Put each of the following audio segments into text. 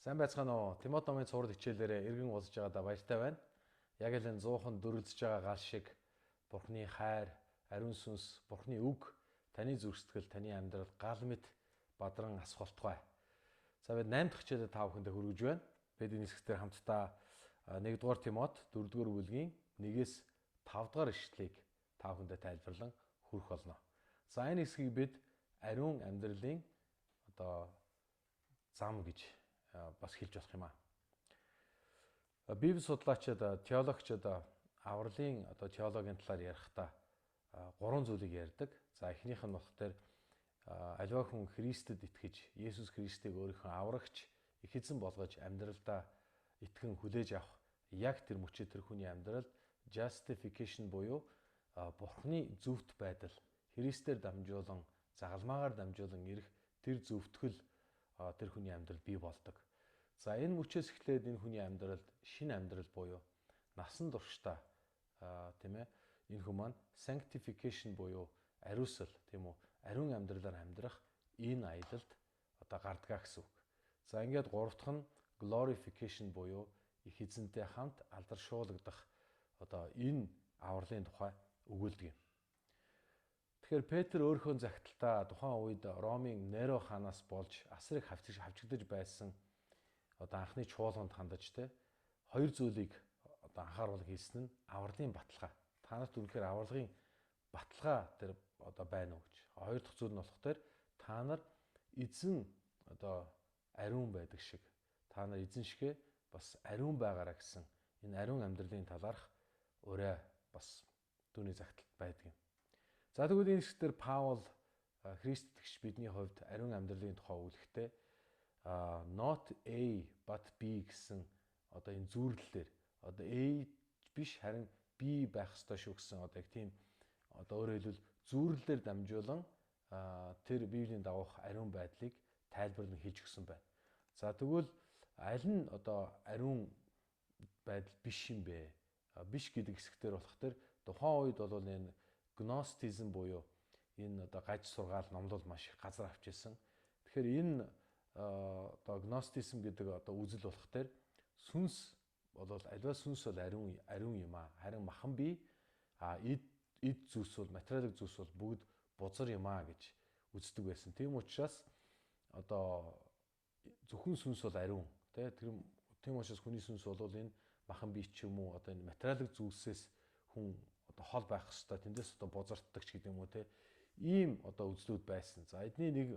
Сайн байцгаана уу? Тимот номын цуврал хичээлээрээ эргэн уулзж байгаадаа баяртай байна. Яг л энэ 100хан дүрлэж байгаа гал шиг Бурхны хайр, ариун сүнс, Бурхны үг таны зүрхсэтгэл, таны амьдрал гал мэт бадран асфалтгай. За бид 8 дахь хичээлээ та бүхэндээ хүргэж байна. Бид энэ хэсгээр хамтдаа 1-р Тимот 4-р бүлгийн 1-ээс 5-р ишлэлийг та бүхэндээ тайлбарлан хүргэх болно. За энэ хэсгийг бид ариун амьдралын зам гэж бас хэлж болох юм аа. Библи судлаачид, теологчид авралын теологийн талаар ярихдаа гурван зүйлийг ярьдаг. За эхнийх нь болохоор аливаа хүн Христэд итгэж, Есүс Христийг өөрийнхөө аврагч, их эзэн болгож амьдралдаа итгэн хүлээж авах яг тэр мөчид тэр хүний амьдралд justification буюу Бурхны зөвхт байдал, Христээр дамжуулан, загалмаагаар дамжуулан ирэх тэр зөвтгөл тэр хүний амьдрал бий болдог. За энэ мөчөөс эхлээд энэ хүний амьдралд шинэ амьдрал буюу насан туршдаа тийм ээ энэ хүн маань sanctification буюу ариусал тийм үү ариун амьдралаар амьдрах энэ аялалд гардгаа гэсэн үг. За ингээд гурав дахь нь glorification буюу их эзэнтэй хамт алдаршуулгадах энэ авралын тухай өгүүлдэг юм. Тэгэхээр Петр өөрийнхөө загталтаа тухайн үед Ромын Неро хаанаас болж асрыг хавчигдаж байсан анхны чуулганд хандаж хоёр зүйлийг анхааруулга хийсэн нь авралын баталгаа. Та нарт үнэхээр авралын баталгаа тэр байна уу гэж. Хоёр дахь зүйл нь болохоор та нар эзэн ариун байдаг шиг та нар эзэн шигэ бас ариун байгаараа гэсэн энэ ариун амьдралын талаарх ураа бас түүний загталт байдаг юм. За тэгвэл энэ хэсгээр Паул Христ итгэгч бидний хувьд ариун амьдралын тухай өгүүлэхдээ not A but B гэсэн энэ зүйрлэлээр A биш харин B байх ёстой шүү гэсэн яг тийм өөрөөр хэлбэл зүйрлэлээр дамжуулан тэр Библийн дагуух ариун байдлыг тайлбарлан хэлж өгсөн байна. За тэгвэл аль нь ариун байдал биш юм бэ? Биш гэдэг хэсгээр болохоор тухайн үед бол энэ гностизм буюу энэ гаж сургаал номлол маш их газар авч ирсэн. Тэгэхээр энэ гностизм гэдэг үзэл болохоор сүнс бол аливаа сүнс бол ариун юм аа. Харин махан бие эд зүйлс бол материалын зүйлс бол бүгд бузар юм аа гэж үздэг байсан. Тийм учраас зөвхөн сүнс бол ариун тийм учраас хүний сүнс бол энэ махан бие ч юм уу энэ материалын зүйлсээс хүн хол байх хэвээр тэндээс бузарддаг ч гэдэг юм уу ийм үзлүүд байсан. За эдний нэг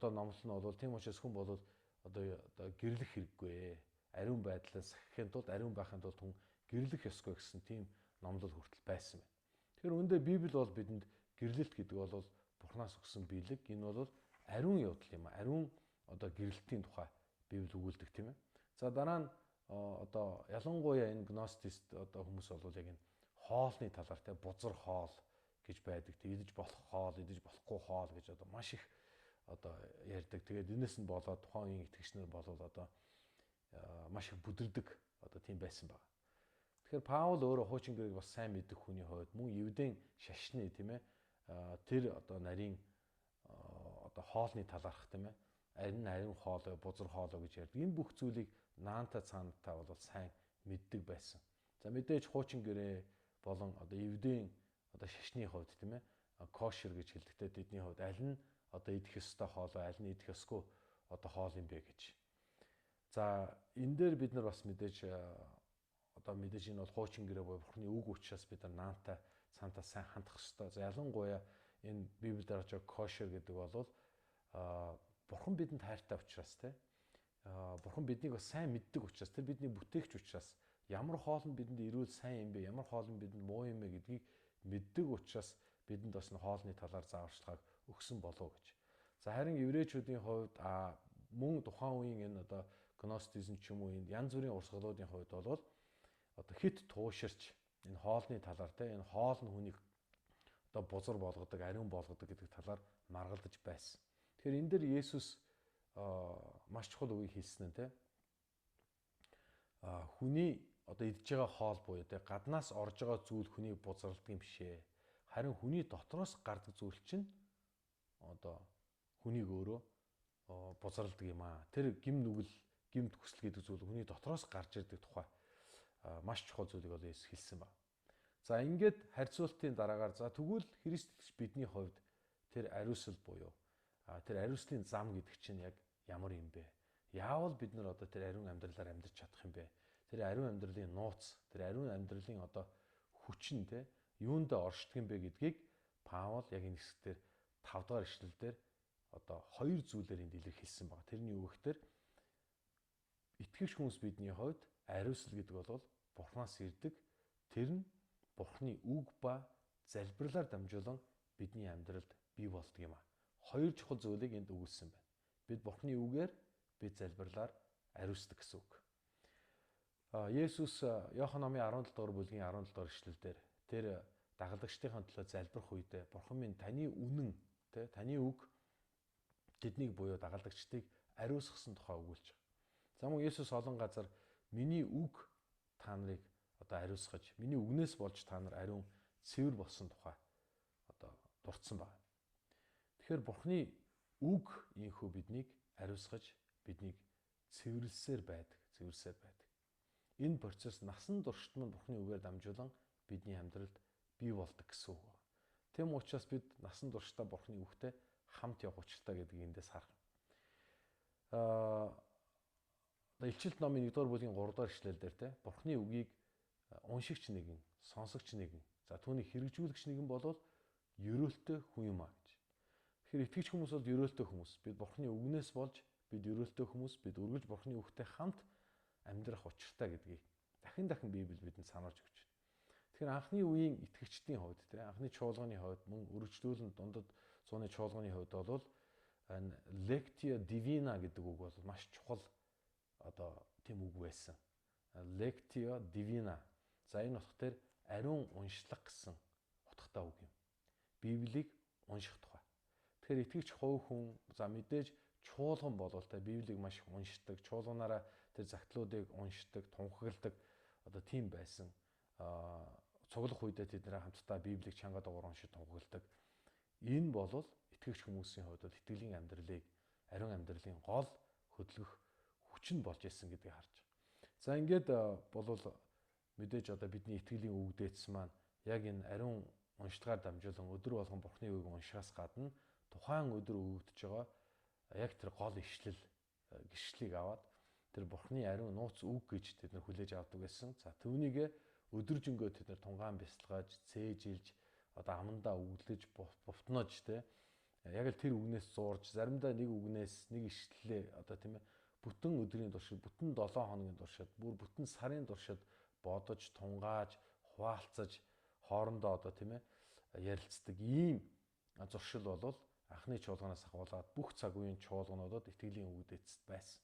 номлол нь бол тийм учраас хүн бол гэрлэх хэрэггүй. Ариун байдлаас сахихын тулд ариун байхын тулд хүн гэрлэх ёсгүй гэсэн тийм номлол хүртэл байсан байна. Тэгэхээр үүндээ Библи бол бидэнд гэрлэлт гэдэг бол Бурханаас өгсөн биелэг. Энэ бол ариун явдал юм. Ариун гэрлэлтийн тухай Библи өгүүлдэг тийм ээ. За дараа нь ялангуяа энэ гностист хүмүүс бол яг энэ хоолны талаар бузар хоол гэж байдаг. Идэж болох хоол, идэж болохгүй хоол гэж маш их ярьдаг. Тэгээд энэс нь болоод тухайн үеийн итгэгч нар болоод маш их бүдэрдэг тийм байсан байна. Тэгэхээр Паул өөрөө хуучин гэрээг бас сайн мэддэг хүний хувьд мөн евдийн шашны тийм ээ тэр нарийн хоолны талаарх тийм ээ ариун хоол, бузар хоол гэж ярьдаг. Энэ бүх зүйлийг наанта цаанатаа бол сайн мэддэг байсан. За мэдээж хуучин гэрээ болон евдийн шашны хувьд тийм ээ кошер гэж хэлдэгтэй тэдний хувьд аль нь идэх ёстой хоол, аль нь идэх ёсгүй хоол юм бэ гэж. За энэ дээр бид нар бас мэдээж энэ бол хуучин гэрээ буюу Бурхны үг учраас бид нар наантай цаантаа сайн хандах ёстой. За ялангуяа энэ Библиэд гарч байгаа кошер гэдэг бол Бурхан бидэнд хайртай учраас Бурхан биднийг бас сайн мэддэг учраас тэр бидний бүтээгч учраас ямар хоол нь бидэнд ирүүл сайн юм бэ, ямар хоол нь бидэнд муу юм бэ гэдгийг мэддэг учраас бидэнд бас энэ хоолны талаар зааварчилгааг өгсөн болов гэж. За харин еврейчүүдийн хувьд мөн тухайн үеийн энэ гностизм ч юм уу энэ янз бүрийн урсгалуудын хувьд бол хит тууширч энэ хоолны талаар энэ хоол нь хүнийг бузар болгодог, ариун болгодог гэдэг талаар маргалдаж байсан. Тэгэхээр энэ дээр Есүс маш чухал үгийг хэлсэн нь хүний идж байгаа хоол буюу гаднаас орж байгаа зүйл хүнийг бузарладаг юм бишээ. Харин хүний дотроос гардаг зүйл чинь хүнийг өөрөө бузарладаг юм аа. Тэр гим нүгэл гэмт хүсэл гэдэг зүйл хүний дотроос гарч ирдэг тухай маш чухал зүйлийг бол Есүс хэлсэн байна. За ингээд харьцуултын дараагаар за тэгвэл Христ итгэж бидний хувьд тэр ариусл буюу тэр ариуслын зам гэдэг чинь яг ямар юм бэ? Яавал бид нар одоо тэр ариун амьдралаар амьдарч чадах юм бэ? Тэр ариун амьдралын нууц, тэр ариун амьдралын одоо хүчин те юунд оршдог юм бэ гэдгийг Паул яг энэ хэсгээр 5 дахь ишлэлдэр одоо хоёр зүйлээр энд илэрхийлсэн байна. Тэрний юу гэхээр итгэгч хүмүүс бидний хувьд ариусл гэдэг бол Бурханаас ирдэг. Тэр нь Бурханы үг ба залбирлаар дамжуулан бидний амьдралд бий болдог юм а. Хоёр чухал зүйлийг энд өгүүлсэн байна. Бид Бурханы үгээр бид залбирлаар ариусдаг гэсэн үг. Есүс Иохан номын 17 дугаар бүлгийн 17 дугаар ишлэлдэр тэр дагалдагчдын төлөө залбирх үедээ Бурхан минь таны үнэн тэ таны үг тэднийг буюу дагалдагчдыг ариусгасан тухай өгүүлж байгаа. За мөн Есүс олон газар миний үг та нарыг одоо ариусгаж, миний үгнээс болж та нар ариун цэвэр болсон тухай одоо дурдсан байна. Тэгэхээр Бурханы үг ийхүү биднийг ариусгаж, биднийг цэвэрлсээр байдаг. Энэ процесс насан туршид нь Бурханы үгээр дамжуулан бидний амьдралд бий болдог гэсэн үг. Тэм учраас бид насан туршдаа Бурханы үгтэй хамт явах учиртай гэдгийг эндээс харах. Илчилт номын 1-р бүлгийн 3-р ишлэл дээр те Бурханы үгийг уншигч нэгэн, сонсогч нэгэн, за түүний хэрэгжүүлэгч нэгэн болвол ерөөлтэй хүн юм а гэж. Тэгэхээр итгэгч хүмүүс бол ерөөлтэй хүмүүс. Бид Бурханы үгнээс болж бид ерөөлтэй хүмүүс, бид үргэлж Бурханы үгтэй хамт амьдрах учиртай гэдгийг дахин Библи бидэнд сануулж өгч байна. Тэгэхээр анхны үеийн итгэгчдийн хувьд те анхны чуулганы хувьд мөн үргэлжлүүлэн дундад зууны чуулганы хувьд бол Lectio Divina гэдэг үг бол маш чухал одоо тийм үг байсан. Lectio Divina. За энэ утгаар ариун уншлага гэсэн утгатай үг юм. Библийг унших тухай. Тэгэхээр итгэгч хувь хүн за мэдээж чуулган болвол та Библийг маш их уншдаг, чуулганаараа тэр загтлуудыг уншдаг, тунхагладаг одоо тийм байсан. Цуглах үедээ тэд нэр хамтдаа Библийг чанга дугаар уншиж тунхагладаг. Энэ бол итгэгч хүмүүсийн хувьд бол итгэлийн амьдралыг ариун амьдралын гол хөдөлгөх хүчин болж исэн гэдгийг харж байгаа. За ингээд болвол мэдээж одоо бидний итгэлийн үг дээдс маань яг энэ ариун уншлагаар дамжуулан өдөр болгон Бурханы үгийг уншихаас гадна тухайн өдөр өгөгдөж байгаа яг тэр гол ишлэл гიშглийг аваад тэр Бурханы ариун нууц үг гэж тэд нар хүлээж авдаг байсан. За түүнийг өдөржингөө тэд нар тунгаан бясалгаж, цээжилж, одоо амандаа үглэж, бувтнож те яг л тэр үгнээс зуурж, заримдаа нэг үгнээс нэг ишлэлээ одоо тийм ээ бүтэн өдрийн туршид, бүтэн 7 хоногийн туршид, бүр бүтэн сарын туршид бодож, тунгааж, хуваалцаж, хоорондоо одоо тийм ээ ярилцдаг ийм зуршил бол анхны чуулганаас ахуулаад бүх цаг үеийн чуулгануудад итгэлийн үг дээдсэд байсан.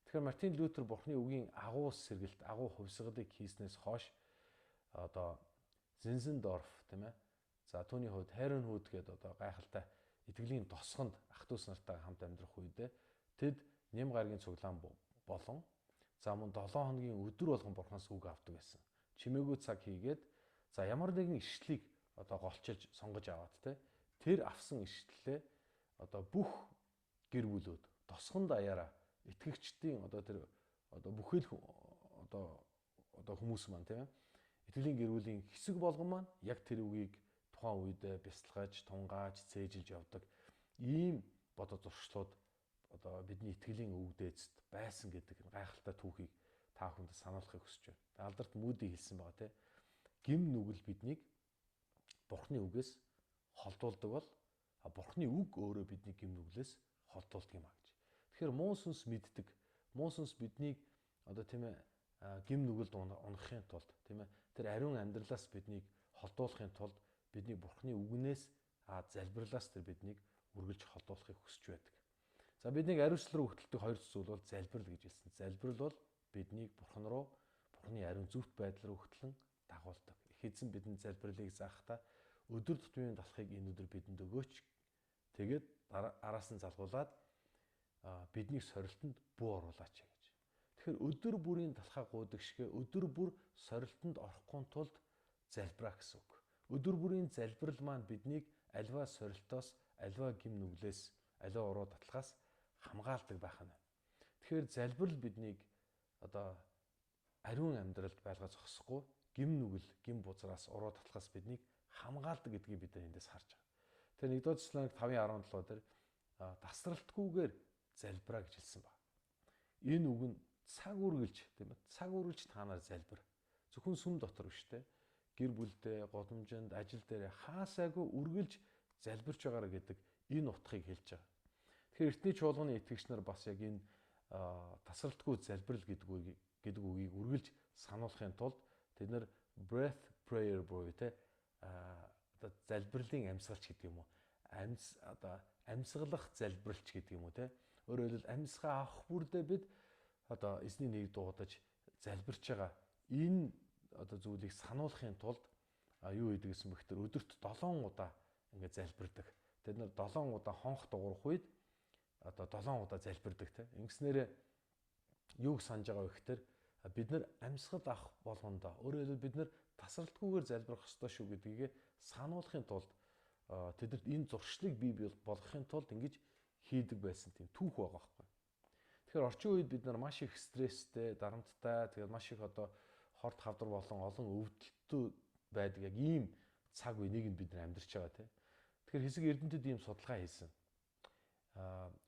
Тэгэхээр Мартин Лютер Бурханы үгийн агуу сэргэлт, агуу хувьсгалыг хийснээс хойш одоо Зинзендорф тийм ээ. За түүний хувьд Хайренхут гэдэг одоо гайхалтай итгэлийн тосгонд ах トゥ ус нартай хамт амьдрах үедээ тэд нэм гарагийн цуглаан болон за мөн 7 хоногийн өдөр болгон Бурханаас үг авдаг байсан. Чимээгүй цаг хийгээд за ямар нэгэн ишлэлийг одоо голчилж сонгож аваад тэр авсан ишлэлээ одоо бүх гэр бүлүүд тосгон даяараа итгэгчдийн одоо тэр одоо бүхэл одоо хүмүүс маань тийм ээ итгэлийн гэр бүлийн хэсэг болгон маань яг тэр үгийг тухайн үед бясалгаж, тунгааж, цээжилж явдаг ийм бодол зуршлууд одоо бидний итгэлийн үг дээдсэд байсан гэдэг гайхалтай түүхийг та бүхэнд сануулахыг хүсэж байна. Алдарт Муди хэлсэн байгаа тийм гим нүгэл биднийг Бурханы үгээс холдуулдаг бол Бурханы үг өөрөө бидний гим нүглээс холдуулдаг юм а гэж. Тэгэхээр муу сүнс мэддэг. Муу сүнс биднийг одоо тийм ээ гим нүгэлд унахын тулд тийм ээ тэр ариун амьдралаас биднийг холдуулахын тулд бидний Бурханы үгнээс залбирлаас тэр биднийг үргэлж холдуулахыг хүсэж байдаг. За биднийг ариуслал руу хөтэлдэг хоёр зүйл бол залбирал гэж хэлсэн. Залбирал бол биднийг Бурхан руу, Бурханы ариун зөвхт байдал руу хөтлөн дагуулдаг. Их эзэн бидэнд залбирлыг заахтаа өдөр тутмын далахыг энэ өдөр бидэнд өгөөч. Тэгээд араас нь залгуулад биднийг сорилтонд бүү оруулаач гэж. Тэгэхээр өдөр бүрийн талхаа гуйдаг шигэ өдөр бүр сорилтонд орохгүй тулд залбираа гэсэн үг. Өдөр бүрийн залбирал маань биднийг альва сорилтоос, альва гим нүглээс, альва уруу татлахаас хамгаалдаг байх нь. Тэгэхээр залбирал биднийг одоо ариун амьдралд байлгаж зогсохгүй гим нүгэл, гим бузраас, уруу татлахаас биднийг хамгаалдаг гэдгийг бид эндээс харж байгаа. Тэгэхээр 1-р Тесалоник 5:17 дээр тасралтгүйгээр залбираа гэж хэлсэн байна. Энэ үг нь цаг үргэлж, тийм ээ, цаг үргэлж та нар залбир. Зөвхөн сүм дотор биш те. Гэр бүлдээ, годамжинд, ажил дээр хаасаагүй үргэлж залбирч байгаараа гэдэг энэ утгыг хэлж байгаа. Тэгэхээр эртний чуулганы итгэгч нар бас яг энэ тасралтгүй залбирал гэдэг үгийг үргэлж сануулахын тулд тэд нар breath prayer буюу те одоо залбирлын амьсгалч гэдэг юм уу? Амьсгалах залбиралч гэдэг юм уу те? Өөрөөр хэлбэл амьсгаа авах бүрдээ бид одоо эзний нэрийг дуудаж залбирч байгаа. Энэ одоо зүйлийг сануулахын тулд юу хийдэг гэсэн бэхтэр өдөрт 7 удаа ингээд залбирдаг. Тэд нар 7 удаа хонх дуурах үед одоо 7 удаа залбирдаг те. Ингэснээр юуг санаж байгаа вэ гэхээр бид нар амьсгал авах болгондоо өөрөөр хэлбэл бид нар тасралтгүйгээр залбирах ёстой шүү гэдгийг сануулахын тулд тэдэрт энэ зуршлыг бий болгохын тулд ингэж хийдэг байсан тийм түүх байгаа байхгүй. Тэгэхээр орчин үед бид нар маш их стресстэй, дарамттай, тэгээд маш их одоо хорт хавдар болон олон өвдөлтөд байдаг яг ийм цаг үеийг нь бид нар амьдарч байгаа тийм. Тэгэхээр хэсэг эрдэмтэд ийм судалгаа хийсэн.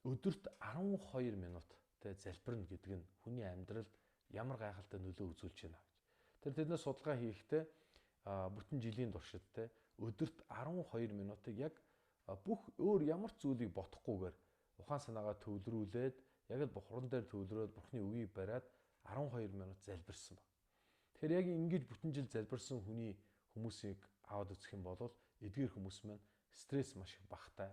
Өдөрт 12 минут тэ залбирна гэдэг нь хүний амьдралд ямар гайхалтай нөлөө үзүүлж байна гэж. Тэр тэднээс судалгаа хийхдээ бүтэн жилийн туршид тэ өдөрт 12 минутыг яг бүх өөр ямар ч зүйлийг бодохгүйгээр ухаан санаагаа төвлөрүүлээд яг л Бурхан дээр төвлөрөөд Бурханы үгийг бариад 12 минут залбирсан баг. Тэгэхээр яг ингэж бүтэн жил залбирсан хүмүүсийг аваад үзэх юм бол эдгээр хүмүүс маань стресс маш их багтай.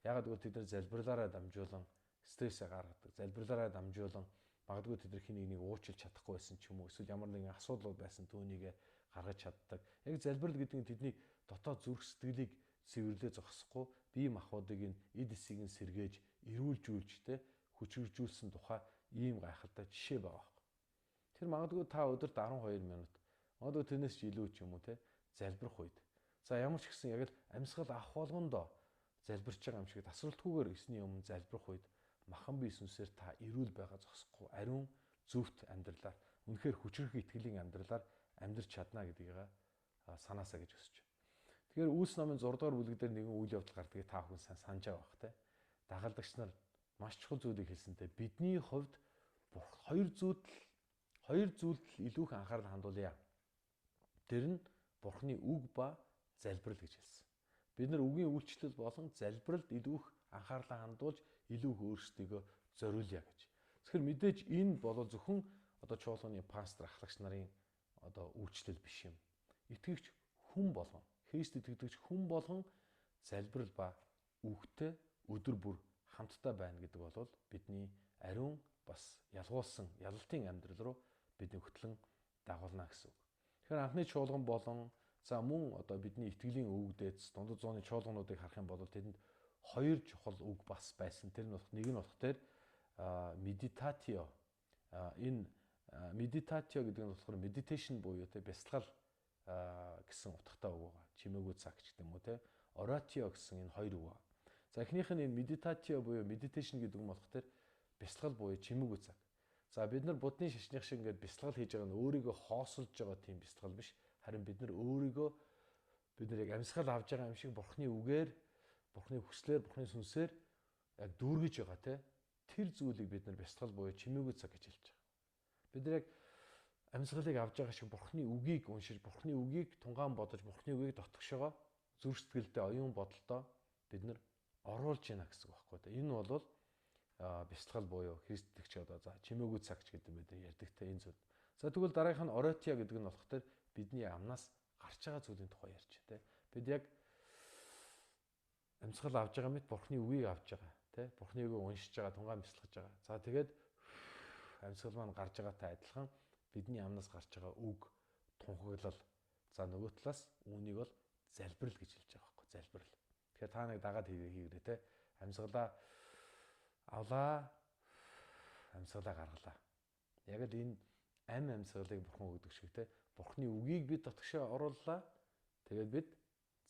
Ягаад гэвэл тэд нар залбирлаараа дамжуулан стрессээ гаргадаг. Залбирлаараа дамжуулан магадгүй тэд нар хин нэг уучлж чадахгүй байсан ч юм уу эсвэл ямар нэгэн асуудал байсан түүнийг гаргаж чаддаг. Яг залбирал гэдэг нь тэдний дотоод зүрх сэтгэлийг цэвэрлээ зогсохгүй бие махбодыг нь эд эсийг нь сэргээж эрүүлжүүлж тэ хүчрхжүүлсэн тухай ийм гайхалтай жишээ байгаа юм. Тэр магадгүй та өдөрт 12 минут магадгүй тэрнээс ч илүү ч юм уу те залбирх үед. За ямар ч гэсэн яг л амьсгал авах болгондоо залбирч байгаа юм шиг тасралтгүйгээр эсний өмнө залбирх үед махан бие сүнсээр та эрүүл байгаа зогсохгүй ариун зөвхт амьдралаар үнэхээр хүчрэх итгэлийн амьдралаар амьдрч чадна гэдгийг санаасаа гэж өсөж. Тэгэхээр Үлс номын 6 дугаар бүлэг дээр нэгэн үйл явдал гардгийг та бүхэн сайн санаж байгаа бах те. Дагалдагч нар маш чухал зүйлийг хэлсэнтэй бидний хувьд хоёр зүйлд илүүх анхаарал хандуулъя. Тэр нь Бурхны үг ба залбирал гэж хэлсэн. Бид нар үгийн үйлчлэл болон залбиралд илүүх анхаарлаа хандуулж илүү өөрсдийгөө зориулъя гэж. Тэгэхээр мэдээж энэ бол зөвхөн одоо чуулганы пастор ахлагч нарын одоо үйлчлэл биш юм. Итгэгч хүн болгон, Христ итгэдэг хүн болгон залбирал ба үгтэй өдөр бүр хамтдаа байна гэдэг бол бидний ариун бас ялгуулсан ялалтын амьдрал руу бидний хөтлөн дагуулна гэсэн үг. Тэгэхээр анхны чуулган болон за мөн одоо бидний итгэлийн өвгдөөц дундад зууны чуулгануудыг харах юм бол тэдэнд хоёр чухал үг бас байсан. Тэр нь нэг нь болохоор медитатио. Энэ медитатио гэдэг нь болохоор meditation буюу тэ бясалгал гэсэн утгатай үг байгаа. Чимээгүй цаг гэдэг юм уу те. Oratio гэсэн энэ хоёр үг байгаа. За эхнийх нь энэ медитатио буюу meditation гэдэг нь болохоор бясалгал буюу чимээгүй цаг. За бид нар будны шашных шиг ингээд бясалгал хийж байгаа нь өөрийгөө хоосолж байгаа тийм бясалгал биш. Харин бид нар өөрийгөө бид нар яг амьсгал авж байгаа юм шиг Бурхны үгээр, Бурхны хүслээр, Бурхны сүнсээр яг дүүргэж байгаа те. Тэр зүйлийг бид нар бясалгал буюу чимээгүй цаг гэж хэлж байгаа. Бид нар яг амьсгалыг авж байгаа шиг Бурхны үгийг уншиж, Бурхны үгийг тунгаан бодож, Бурхны үгийг дотгошоо зүрх сэтгэлдээ оюун бодолдоо бид нар оруулж яана гэсэн үг байхгүй. Энэ бол бясалгал буюу Христ итгэгч одоо за чимээгүй цагч гэдэг бид ярьдаг те энэ зүйл. За тэгвэл дараагийнх нь оратиа гэдэг нь болохоор бидний амнаас гарч байгаа зүйлийн тухай ярьж те. Бид яг амьсгал авж байгаа мэт Бурхны үгийг авж байгаа те. Бурхны үгийг уншиж байгаа, тунгаан бясалгаж байгаа. За тэгээд амьсгал маань гарч байгаатай адилхан бидний амнаас гарч байгаа үг тунхаглал. За нөгөө талаас үүнийг бол залбирал гэж хэлж байгаа байхгүй залбирал. Тэгэхээр та нэг дагаад хийгээрэй те. Амьсгалаа авлаа, амьсгалаа гаргалаа. Яг л энэ амьсгалыг Бурхан өгдөг шиг те. Бурхны үгийг бид дотгошоо орууллаа. Тэгээд бид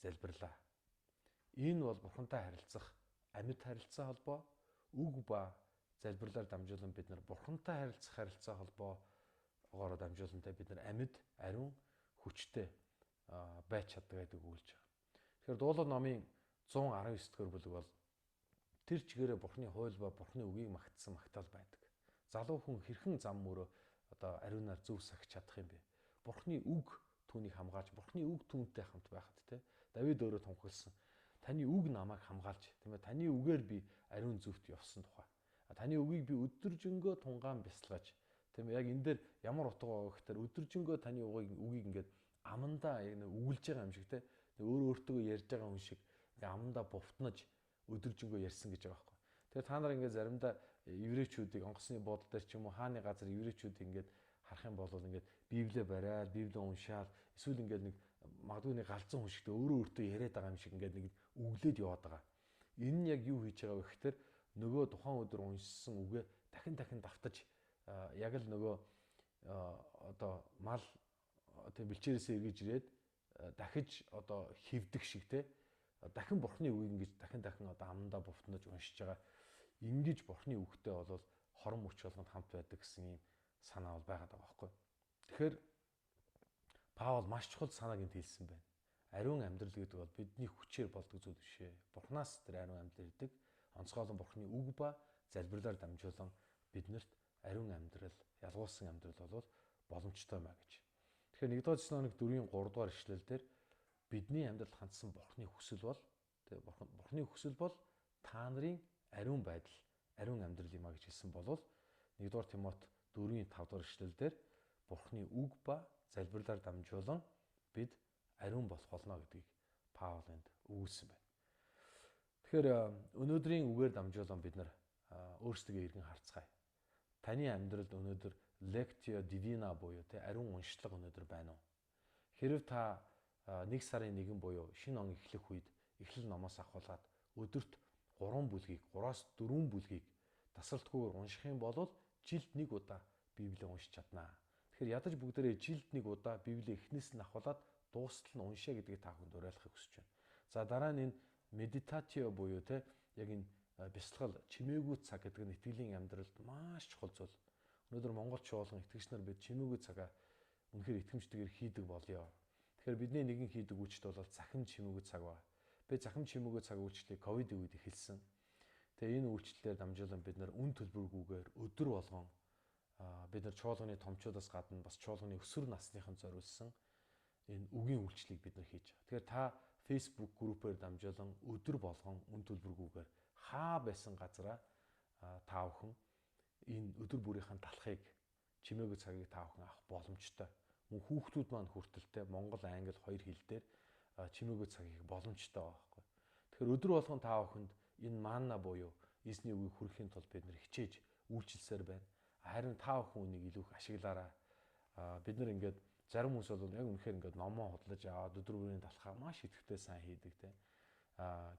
залбирлаа. Энэ бол Бурхантай харилцах амьд харилцаа холбоо, үг ба залбирлаар дамжуулан бид нар Бурхантай харилцах харилцаа холбоогоор дамжуулан бид нар амьд, ариун, хүчтэй байж чаддаг гэдэг үгэлж байгаа. Тэгэхээр Дуулал номын 119 дугаар бүлэг бол тэр чигээрээ Бурхны хууль ба Бурхны үгийг магтсан магтаал байдаг. Залуу хүн хэрхэн зам мөрөө ариунаар зөв сахиж чадах юм бэ? Бурхны үг түүнийг хамгаалж, Бурхны үг түүнтэй хамт байхад те. Давид өөрөө тунхагласан. Таны үг намайг хамгаалж, тийм ээ. Таны үгээр би ариун зөвхт явсан тухай. Таны үгийг би өдөржингөө тунгаан бясалгаж, тийм ээ. Яг энэ дээр ямар утга байгаа гэхээр өдөржингөө таны үгийг ингээд амандаа яг нэг үгэлж байгаа юм шиг те. Өөртөө ярьж байгаа хүн шиг амандаа бувтнаж өдөржингөө ярьсан гэж байгаа байхгүй. Тэгэхээр та нар ингээд заримдаа еврейчүүдийг онгоцны буудлын дээр ч юм уу хааны газар еврейчүүдийг ингээд харах юм бол ингээд Библийг бариад, Библийг уншаад эсвэл ингээд нэг магадгүй нэг галзуу хүн шигтэй өөртөө яриад байгаа юм шиг ингээд нэг үглээд яваад байгаа. Энэ нь яг юу хийж байгаа вэ гэхээр нөгөө тухайн өдөр уншсан үгээ дахин давтаж яг л нөгөө мал бэлчээрээсээ эргэж ирээд дахиж хевдэх шиг те дахин Бурхны үгийг ингэж дахин амандаа бувтнаж уншиж байгаа. Ингэж Бурхны үгтэй бол хорон мөч болгонд хамт байдаг гэсэн юм санаа бол байгаад байгаа байхгүй. Тэгэхээр Паул маш чухал санааг энд хэлсэн байна. Ариун амьдрал гэдэг бол бидний хүчээр болдог зүйл биш ээ. Бурхнаас тэр ариун амьдрал ирдэг. Онцгойлон Бурхны үг ба залбирлаар дамжуулан биднэрт ариун амьдрал, ялгуулсан амьдрал бол боломжтой маа гэж. Тэгэхээр 1-р Тесалоник 4-ийн 3-р ишлэл дээр бидний амьдралд хандсан Бурхны хүсэл бол Бурхны хүсэл бол та нарын ариун байдал, ариун амьдрал юм а гэж хэлсэн болвол 1-р Тимот 4-ийн 5-р ишлэл дээр Бурхны үг ба залбирлаар дамжуулан бид ариун болох болно гэдгийг Паул энд өгүүлсэн байна. Тэгэхээр өнөөдрийн үгээр дамжуулан бид нар өөрсдөө иргэн харцгаая. Таны амьдралд өнөөдөр Lectio Divina буюу ариун уншлага өнөөдөр байна уу? Хэрв та 1 сарын 1 буюу шинэ он эхлэх үед эхлэл номоос ахуулаад өдөрт 3 бүлгийг 3-аас 4 бүлгийг тасралтгүйгээр унших юм бол жилд 1 удаа Библийг уншиж чаднаа. Тэгэхээр ядаж бүгдээрээ жилд 1 удаа Библийг эхнээс нь ахуулаад дуустал нь уншаа гэдгийг та бүхэнд уриалахыг хүсэж байна. За дараа нь энэ медитатио буюу яг энэ бясалгал чимээгүй цаг гэдэг нь итгэлийн амьдралд маш чухал зүйл. Өнөөдөр монголч болгон итгэгч нар бид чимээгүй цагаа үнэхээр итгэмжтэйгээр хийдэг болёо. Тэгэхээр бидний нэгэн хийдэг үйлчлэл бол захим чимээгүй цаг ба. Би захим чимээгүй цаг үйлчлэлийг ковидын үед эхэлсэн. Тэгээ энэ үйлчлэлээр дамжуулан бид нар үн төлбөргүйгээр өдөр болгон бид нар чуулганы томчуудаас гадна бас чуулганы өсвөр насныхан зориулсан энэ үгийн үйлчлэлийг бид нар хийж байгаа. Тэгэхээр та Facebook группээр дамжуулан өдөр болгон үн төлбөргүйгээр хаа байсан газараа та бүхэн энэ өдөр бүрийнхэн талхыг чимээгүй цагийг та бүхэн авах боломжтой. Мөн хүүхдүүд маань хүртэлтэй монгол, англи хоёр хэл дээр чимээгүй цагийг боломжтой байгаа байхгүй. Тэгэхээр өдөр болгон та бүхэнд энэ манна буюу эзний үгийг хүрэхийн тулд бид нар хичээж үйлчилсээр байна. Харин та бүхэн үнийг илүү их ашиглаарай. Бид нар ингээд зарим хүмүүс бол яг үнэхээр ингээд номоо худлаж аваад өдөр бүрийн талхаа маш идэвхтэй сайн хийдэг те.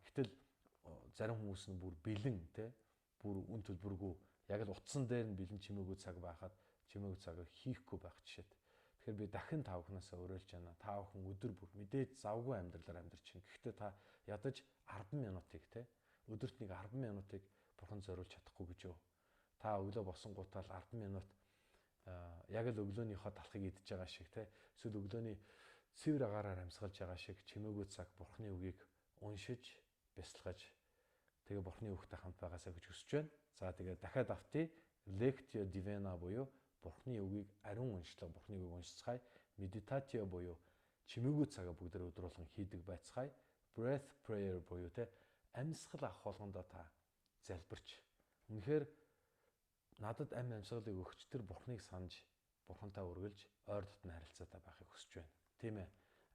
Гэтэл зарим хүмүүс нь бүр бэлэн те бүр үн төлбөргүй яг л утсан дээр нь бэлэн чимээгүй цаг байхад чимээгүй цагийг хийхгүй байх жишээд. Тэгэхээр би дахин та бүхнээсээ уриалж байна. Та бүхэн өдөр бүр мэдээж завгүй амьдралаар амьдарч байна. Гэхдээ та ядаж 10 минутыг те өдөрт нэг 10 минутыг бурхан зориулж чадахгүй гэж юу? Та өглөө босонгуудаа 10 минут яг л өглөөнийхөө талхыг идэж байгаа шиг те эсвэл өглөөний цэвэр агаараар амьсгалж байгаа шиг чимээгүй цаг бурханы үгийг уншиж бясалгаж тэгээ бурханы үгтэй хамт байгаасаа гэж хүсэж байна. За тэгээ дахиад автъя Lectio Divina буюу бурханы үгийг ариун уншлага бурханы үгийг уншицгаая. Meditatio буюу чимээгүй цагаа бүгдээр өдөр болгон хийдэг байцгаая. Breath prayer буюу те амьсгал авах болгондоо та залбирч үнэхээр надад амь амьсгалыг өгч тэр бурхныг санаж бурхантай үргэлж ойр дотны харилцаатай байхыг хүсэж байна. Тийм ээ.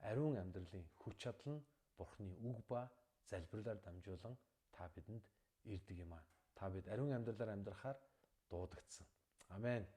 Ариун амьдралын хүч чадал нь бурхны үг ба залбирлаар дамжуулан та бидэнд ирдэг юм аа. Та бид ариун амьдралаар амьдрахаар дуудагдсан. Амен.